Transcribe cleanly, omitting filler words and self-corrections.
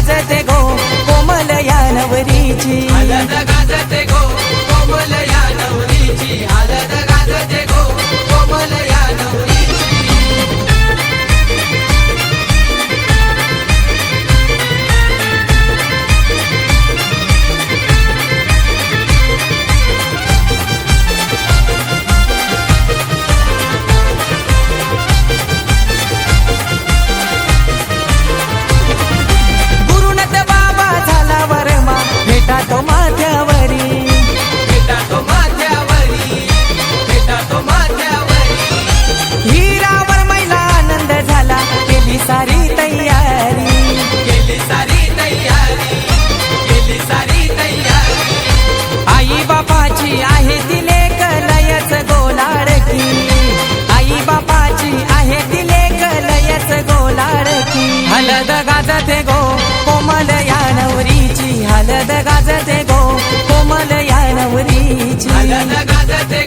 गाजते गो कोमल या नवरीची हळद गाजते गो कोमल या नवरीची हळद गाजते गो कोमल या नवरीची गुरुनाथ बाबा झाला वरमा भेटा तो माथ्यावरी भेटा तो माथ्यावरी भेटा तो माथ्यावरी हिरावर महिला आनंद झाला केली सारी तयारी केली सारी तयारी केली सारी तयारी आई बापाची आहे तिले कलयच गोलाडकी आई बापाची आहे तिले कलयच गोलाडकी हलद गाजते गो कोमल या नवरीची हलद गाजते गो कोमल या नवरीची हळद गाजते